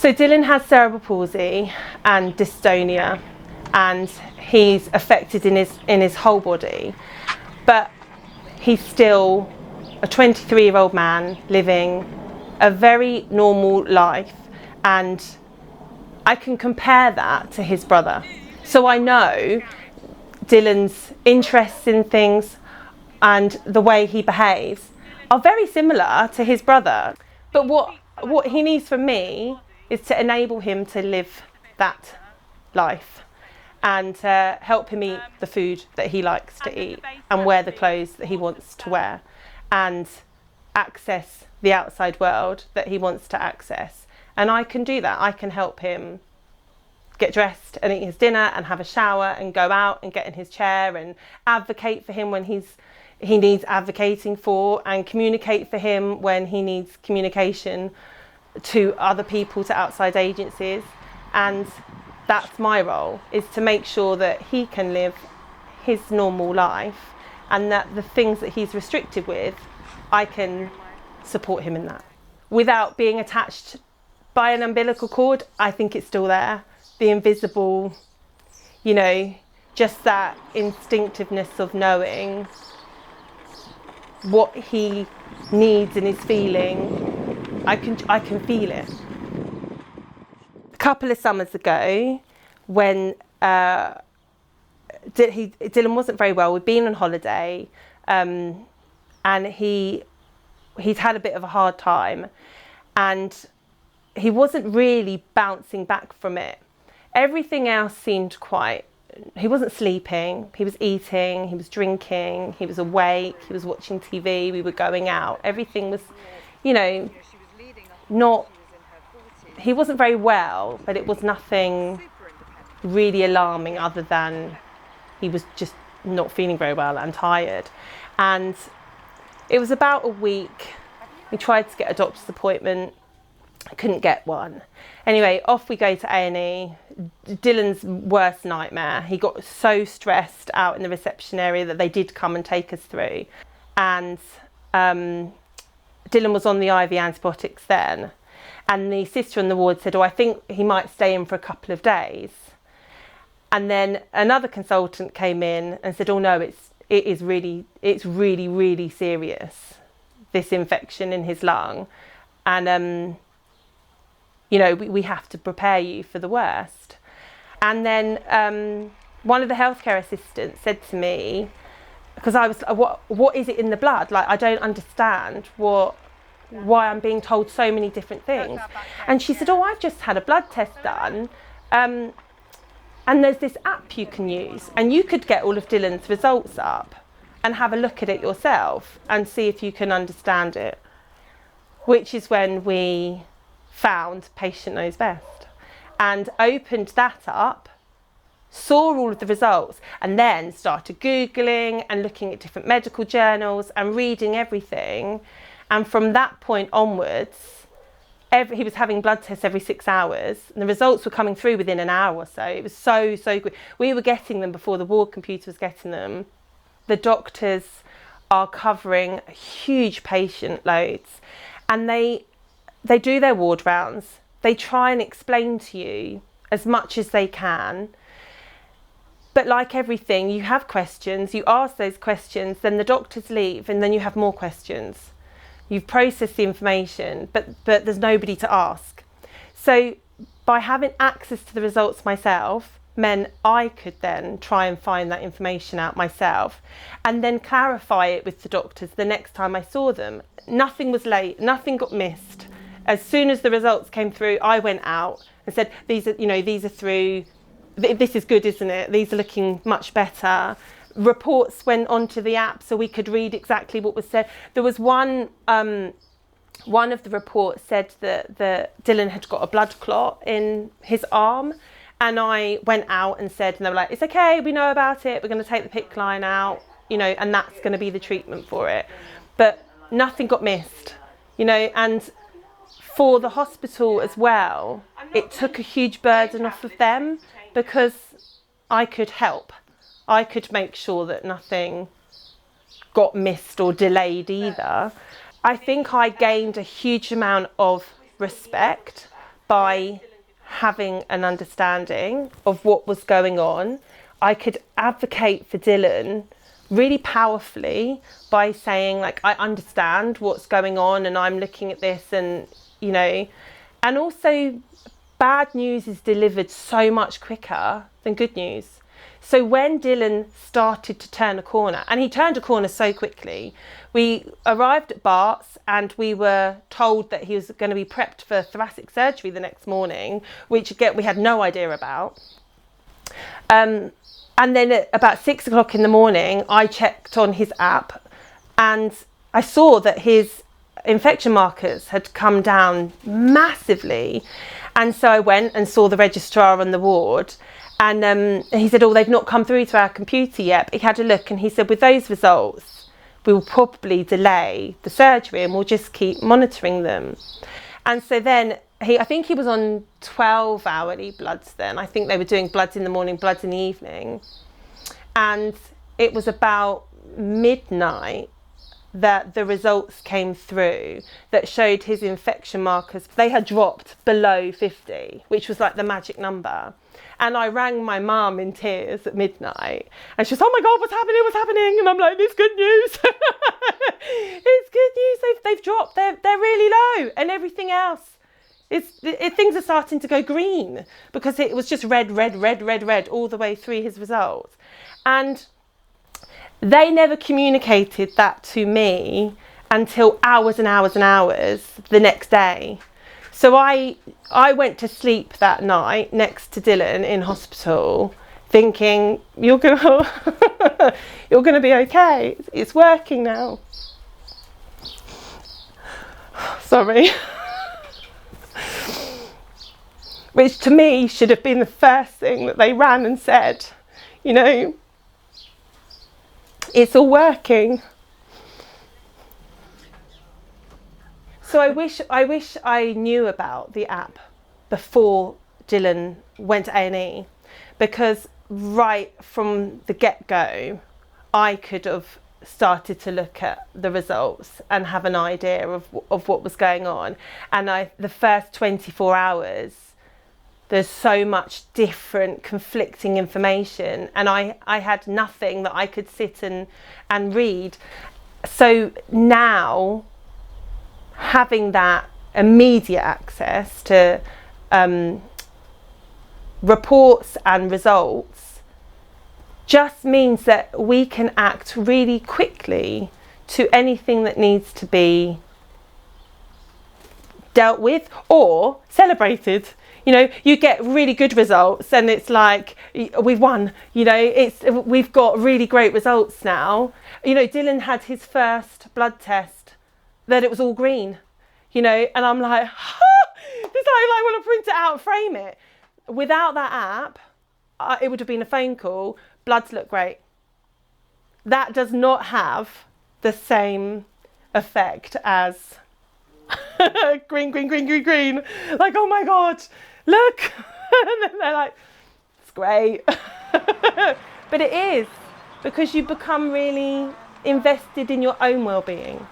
So Dylan has cerebral palsy and dystonia, and he's affected in his whole body, but he's still a 23-year-old man living a very normal life, and I can compare that to his brother. So I know Dylan's interests in things and the way he behaves are very similar to his brother. But what he needs from me is to enable him to live that life and help him eat the food that he likes to eat and wear the clothes that he wants to wear and access the outside world that he wants to access. And I can do that. I can help him get dressed and eat his dinner and have a shower and go out and get in his chair and advocate for him when he needs advocating for, and communicate for him when he needs communication to other people, to outside agencies. And that's my role, is to make sure that he can live his normal life, and that the things that he's restricted with, I can support him in that. Without being attached by an umbilical cord, I think it's still there. The invisible, just that instinctiveness of knowing what he needs and is feeling, I can feel it. A couple of summers ago, when Dylan wasn't very well, we'd been on holiday, and he'd had a bit of a hard time, and he wasn't really bouncing back from it. Everything else seemed he wasn't sleeping, he was eating, he was drinking, he was awake, he was watching TV, we were going out. Everything was, he wasn't very well, but it was nothing really alarming other than he was just not feeling very well and tired. And it was about a week. We tried to get a doctor's appointment, couldn't get one. Anyway, off we go to A&E. Dylan's worst nightmare. He got so stressed out in the reception area that they did come and take us through. And Dylan was on the IV antibiotics then. And the sister on the ward said, I think he might stay in for a couple of days. And then another consultant came in and said, no, it's really, really serious, this infection in his lung. And, we have to prepare you for the worst. And then one of the healthcare assistants said to me, because I was like, what is it in the blood? Like, I don't understand why I'm being told so many different things. And she said, I've just had a blood test done. And there's this app you can use, and you could get all of Dylan's results up and have a look at it yourself and see if you can understand it. Which is when we found Patient Knows Best and opened that up, saw all of the results, and then started Googling and looking at different medical journals and reading everything. And from that point onwards, he was having blood tests every 6 hours, and the results were coming through within an hour or so. It was so good. We were getting them before the ward computer was getting them. The doctors are covering huge patient loads, and they do their ward rounds. They try and explain to you as much as they can. But like everything, you have questions, you ask those questions, then the doctors leave, and then you have more questions. You've processed the information, but there's nobody to ask. So by having access to the results myself meant I could then try and find that information out myself and then clarify it with the doctors the next time I saw them. Nothing was late, nothing got missed. As soon as the results came through, I went out and said, these are through, this is good, isn't it? These are looking much better. Reports went onto the app so we could read exactly what was said. There was one of the reports said that Dylan had got a blood clot in his arm, and I went out and said, and they were like, it's okay, we know about it, we're going to take the PICC line out, and that's going to be the treatment for it. But nothing got missed, and for the hospital as well, it took a huge burden off of them because I could help. I could make sure that nothing got missed or delayed either. I think I gained a huge amount of respect by having an understanding of what was going on, I could advocate for Dylan really powerfully by saying, like, I understand what's going on and I'm looking at this, and, you know, and also bad news is delivered so much quicker than good news. So when Dylan started to turn a corner, and he turned a corner so quickly, we arrived at Bart's and we were told that he was going to be prepped for thoracic surgery the next morning, which again we had no idea about. And then at about 6 o'clock in the morning, I checked on his app and I saw that his infection markers had come down massively. And so I went and saw the registrar on the ward, and he said, oh, they've not come through to our computer yet. But he had a look and he said, with those results, we will probably delay the surgery and we'll just keep monitoring them. And so then I think he was on 12 hourly bloods then. I think they were doing bloods in the morning, bloods in the evening. And it was about midnight that the results came through that showed his infection markers. They had dropped below 50, which was like the magic number. And I rang my mum in tears at midnight and she was, oh my God, what's happening? What's happening? And I'm like, it's good news. It's good news. They've dropped. They're really low, and everything else. Things are starting to go green, because it was just red all the way through his results. And they never communicated that to me until hours and hours and hours the next day. So I went to sleep that night next to Dylan in hospital thinking, you're gonna be okay. It's working now. Sorry. Which to me should have been the first thing that they ran and said, you know, it's all working. So I wish I knew about the app before Dylan went to A&E, because right from the get-go, I could have started to look at the results and have an idea of what was going on. And the first 24 hours, there's so much different conflicting information, and I had nothing that I could sit and read. So now, having that immediate access to reports and results just means that we can act really quickly to anything that needs to be dealt with or celebrated. You know, you get really good results and it's like, we've won, you know, we've got really great results now. You know, Dylan had his first blood test that it was all green, you know, and I'm like, this I want to print it out and frame it. Without that app, it would have been a phone call. Bloods look great. That does not have the same effect as green. Like, oh my God, look. And then they're like, it's great. But it is, because you become really invested in your own well-being.